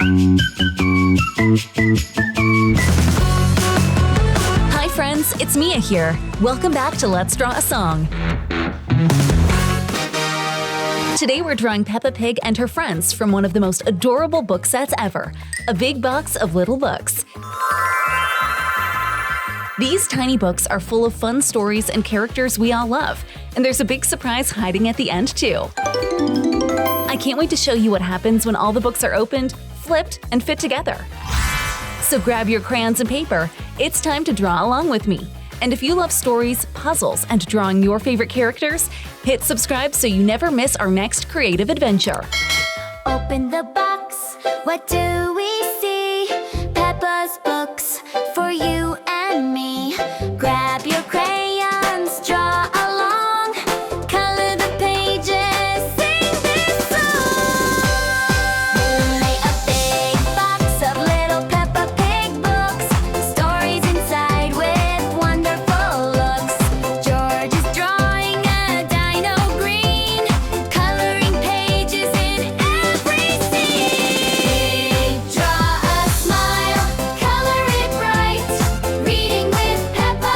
Hi friends, it's Mia here. Welcome back to Let's Draw a Song. Today we're drawing Peppa Pig and her friends from one of the most adorable book sets ever, a big box of little books. These tiny books are full of fun stories and characters we all love, and there's a big surprise hiding at the end too. I can't wait to show you what happens when all the books are opened, flipped, and fit together. So grab your crayons and paper, it's time to draw along with me. And if you love stories, puzzles, and drawing your favorite characters, hit subscribe so you never miss our next creative adventure. Open the box, what do we see? Peppa's books for you and me. Grab your crayons, draw along, color the pages, sing this song. Lay a big box of little Peppa Pig books, stories inside with wonderful looks. George is drawing a dino green, coloring pages in every scene. Draw a smile, color it bright. Reading with Peppa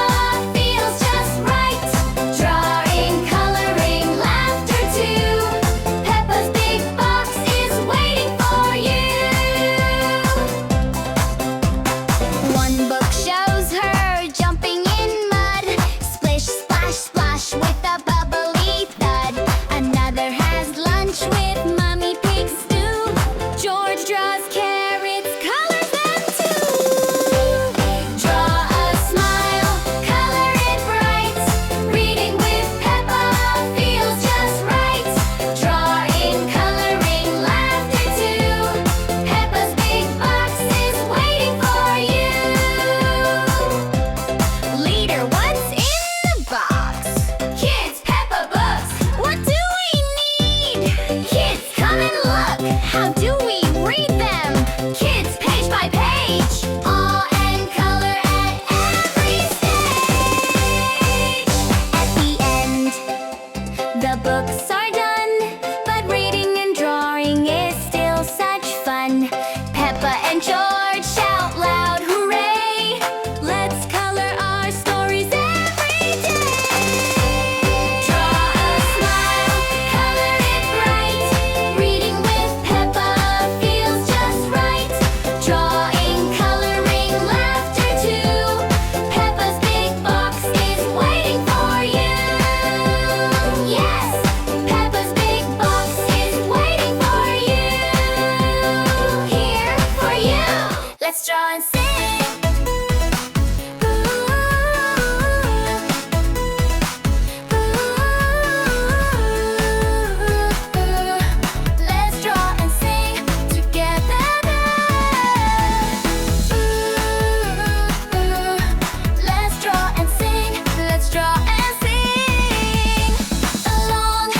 feels just right. Drawing, coloring, laughter too. Peppa's big box is waiting for you. One book shows her jumping in mud. Splish, splash, splash with a bubbly thud. Another has lunch with Mummy Pig stew. George draws carrots, colors them too. Draw a smile, color it bright. Reading with Peppa feels just right. Drawing, coloring, laughter too. Peppa's big box is waiting for you. Leader, what's in the box? Kids, Peppa books. What do we need? Kids, come and look. How do we read them? Kids, page by page. Awe and color at every stage. At the end, the books are done, but reading and drawing is still such fun. Peppa and George shout loud, hooray! Let's color our stories every day. Draw a smile, color it bright. Reading with Peppa feels just right. Drawing, coloring, laughter too. Peppa's big box is waiting for you. Yes, Peppa's big box is waiting for you. Here for you. Let's draw and sing. Let's draw and sing together. Let's draw and sing. Let's draw and sing along.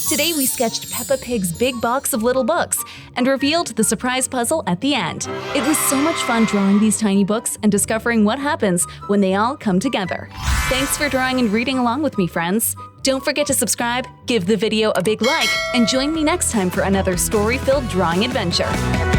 Today we sketched Peppa Pig's big box of little books and revealed the surprise puzzle at the end. It was so much fun drawing these tiny books and discovering what happens when they all come together. Thanks for drawing and reading along with me, friends. Don't forget to subscribe, give the video a big like, and join me next time for another story-filled drawing adventure.